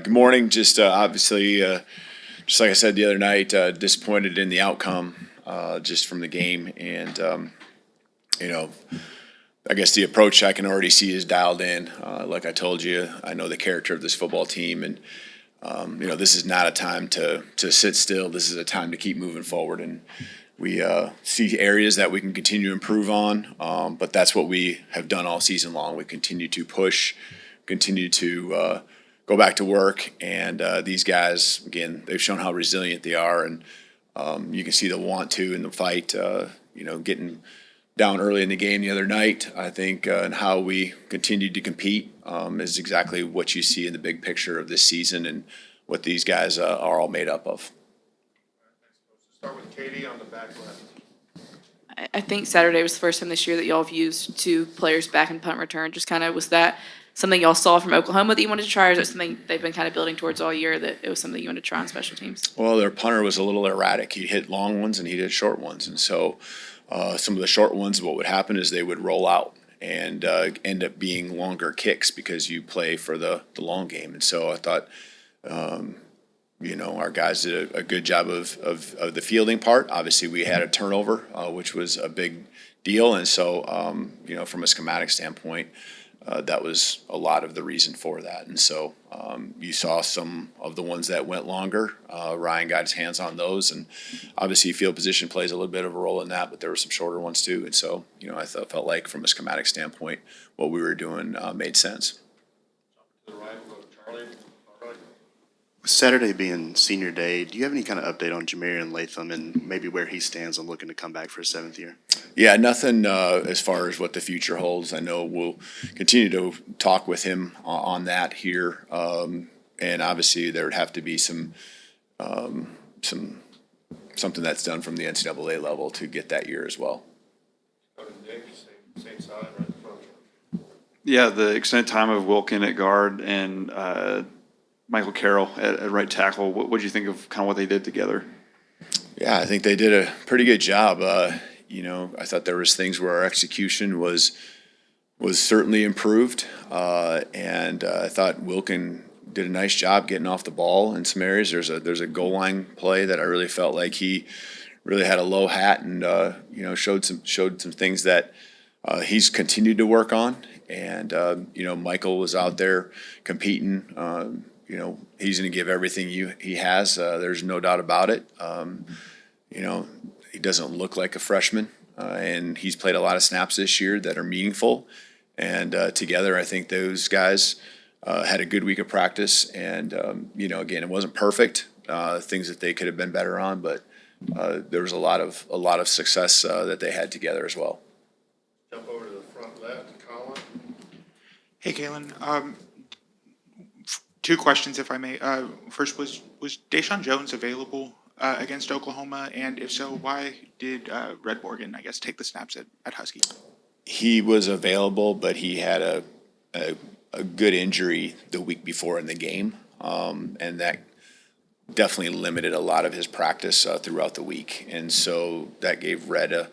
Good morning. Just obviously, just like I said the other night, disappointed in the outcome just from the game. And, you know, I guess the approach I can already see is dialed in. Like I told you, I know the character of this football team. And, this is not a time to sit still. This is a time to keep moving forward. And we see areas that we can continue to improve on. But that's what we have done all season long. We continue to push, continue to go back to work, and these guys, again, they've shown how resilient they are, and you can see the want to in the fight. Getting down early in the game the other night, I think, and how we continued to compete is exactly what you see in the big picture of this season and what these guys are all made up of. Start with Katie on the back left. I think Saturday was the first time this year that y'all have used two players back in punt return. Just kind of, was that something y'all saw from Oklahoma that you wanted to try, or is it something they've been kind of building towards all year that it was something you wanted to try on special teams? Well, their punter was a little erratic. He'd hit long ones and he'd hit short ones. And so some of the short ones, what would happen is they would roll out and end up being longer kicks because you play for the long game. And so I thought, our guys did a good job of the fielding part. Obviously, we had a turnover, which was a big deal. And so, from a schematic standpoint, that was a lot of the reason for that. And so you saw some of the ones that went longer. Ryan got his hands on those. And obviously field position plays a little bit of a role in that, but there were some shorter ones too. And so, I felt like from a schematic standpoint, what we were doing made sense. To the right, we'll go to Charlie. All right. Saturday being senior day, do you have any kind of update on Jamarian Latham and maybe where he stands on looking to come back for his seventh year? Yeah, nothing as far as what the future holds. I know we'll continue to talk with him on that here, and obviously there would have to be something that's done from the NCAA level to get that year as well. Go to Nick, same side, right in front. Yeah, the extended time of Wilkin at guard and Michael Carroll at right tackle. What did you think of kind of what they did together? Yeah, I think they did a pretty good job. I thought there was things where our execution was certainly improved, and I thought Wilkin did a nice job getting off the ball in some areas. There's a goal line play that I really felt like he really had a low hat and showed some things that he's continued to work on. And Michael was out there competing. He's going to give everything he has. There's no doubt about it. He doesn't look like a freshman, and he's played a lot of snaps this year that are meaningful. And together, I think those guys had a good week of practice. And again, it wasn't perfect. Things that they could have been better on, but there was a lot of success that they had together as well. Jump over to the front left, Colin. Hey, Kalen. Two questions, if I may. First, was Deshaun Jones available against Oklahoma? And if so, why did Red Morgan, take the snaps at Husky? He was available, but he had a good injury the week before in the game, and that definitely limited a lot of his practice throughout the week. And so that gave Red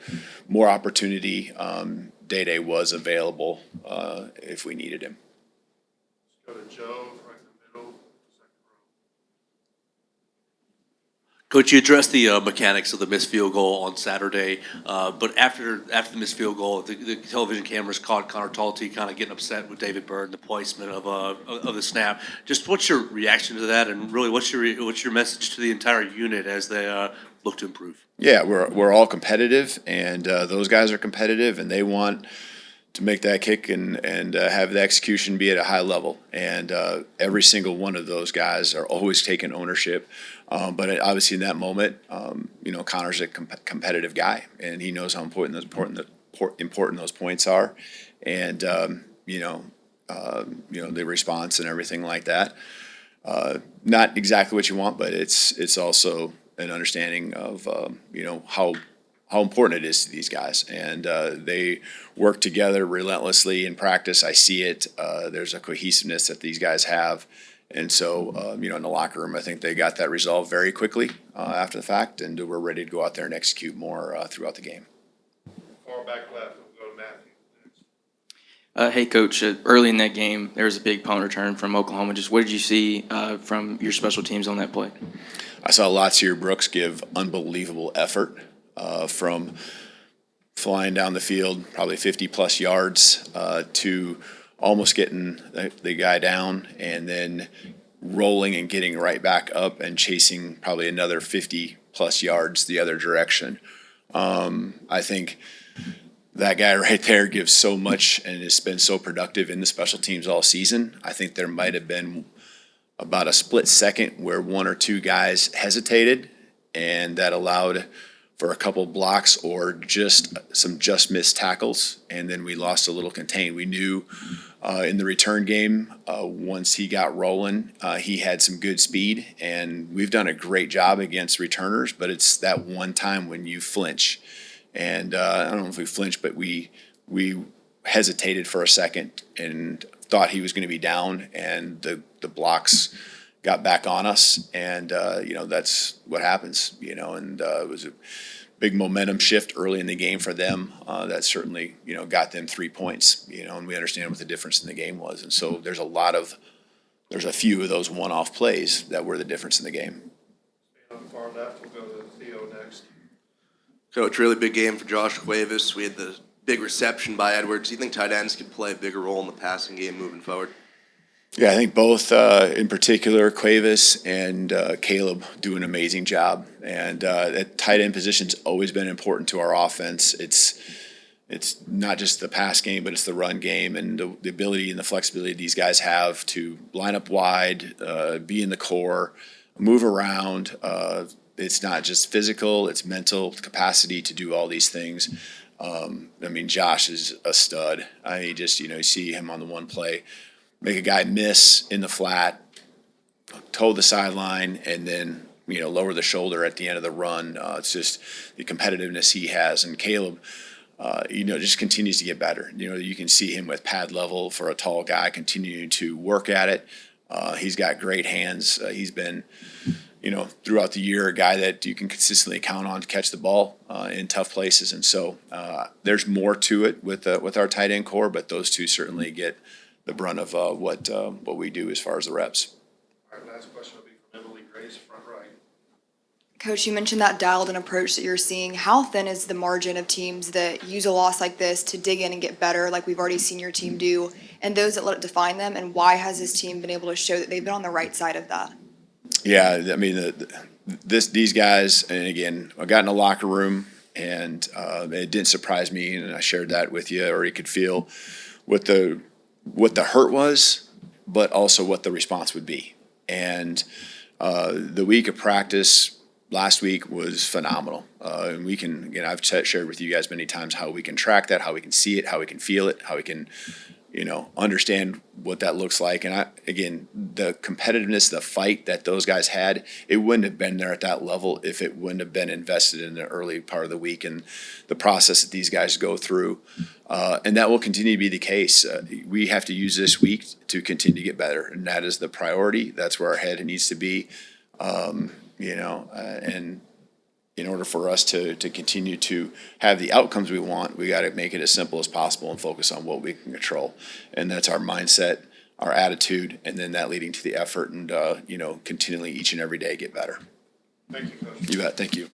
more opportunity. Day was available if we needed him. Let's go to Joe, right in the middle, second row. Coach, you addressed the mechanics of the missed field goal on Saturday, but after the missed field goal, the television cameras caught Connor Talty kind of getting upset with David Byrd, the placement of the snap. Just what's your reaction to that, and really what's your message to the entire unit as they look to improve? Yeah, we're all competitive, and those guys are competitive, and they want to make that kick and have the execution be at a high level. And every single one of those guys are always taking ownership. But obviously in that moment, Connor's a competitive guy, and he knows how important those points are. And, the response and everything like that. Not exactly what you want, but it's also an understanding of, how important it is to these guys. And they work together relentlessly in practice. I see it. There's a cohesiveness that these guys have. And so, in the locker room, I think they got that resolved very quickly after the fact, and we're ready to go out there and execute more throughout the game. Far back left, we'll go to Matthew next. Hey, Coach, early in that game, there was a big punt return from Oklahoma. Just what did you see from your special teams on that play? I saw Latsier Brooks give unbelievable effort from flying down the field, probably 50-plus yards, to almost getting the guy down and then rolling and getting right back up and chasing probably another 50-plus yards the other direction. I think that guy right there gives so much and has been so productive in the special teams all season. I think there might have been about a split second where one or two guys hesitated, and that allowed for a couple blocks or just some just missed tackles, and then we lost a little contain. We knew in the return game, once he got rolling, he had some good speed, and we've done a great job against returners, but it's that one time when you flinch. And I don't know if we flinched, but we hesitated for a second and thought he was going to be down, and the blocks got back on us, and that's what happens, and it was a big momentum shift early in the game for them. That certainly got them 3 points, and we understand what the difference in the game was, and so there's a few of those one-off plays that were the difference in the game. On the far left, we'll go to Theo next. Coach, really big game for Josh Cuevas. We had the big reception by Edwards. Do you think tight ends could play a bigger role in the passing game moving forward? Yeah, I think both, in particular, Cuevas and Caleb do an amazing job. And that tight end position's always been important to our offense. It's not just the pass game, but it's the run game and the ability and the flexibility these guys have to line up wide, be in the core, move around. It's not just physical, it's mental capacity to do all these things. Josh is a stud. You see him on the one play, make a guy miss in the flat, toe the sideline, and then, lower the shoulder at the end of the run. It's just the competitiveness he has. And Caleb, just continues to get better. You can see him with pad level for a tall guy continuing to work at it. He's got great hands. He's been, throughout the year, a guy that you can consistently count on to catch the ball in tough places. And so there's more to it with our tight end core, but those two certainly get the brunt of what we do as far as the reps. All right, last question will be from Emily Grace, front right. Coach, you mentioned that dialed-in approach that you're seeing. How thin is the margin of teams that use a loss like this to dig in and get better, like we've already seen your team do, and those that let it define them? And why has this team been able to show that they've been on the right side of that? Yeah, these guys, and again, I got in the locker room, and it didn't surprise me, and I shared that with you, or you could feel what the hurt was, but also what the response would be. And the week of practice last week was phenomenal. And we can, again, I've shared with you guys many times how we can track that, how we can see it, how we can feel it, how we can, understand what that looks like. And the competitiveness, the fight that those guys had, it wouldn't have been there at that level if it wouldn't have been invested in the early part of the week and the process that these guys go through. And that will continue to be the case. We have to use this week to continue to get better. And that is the priority. That's where our head needs to be. And in order for us to continue to have the outcomes we want, we got to make it as simple as possible and focus on what we can control. And that's our mindset, our attitude, and then that leading to the effort and, continually each and every day get better. Thank you, Coach. You bet. Thank you.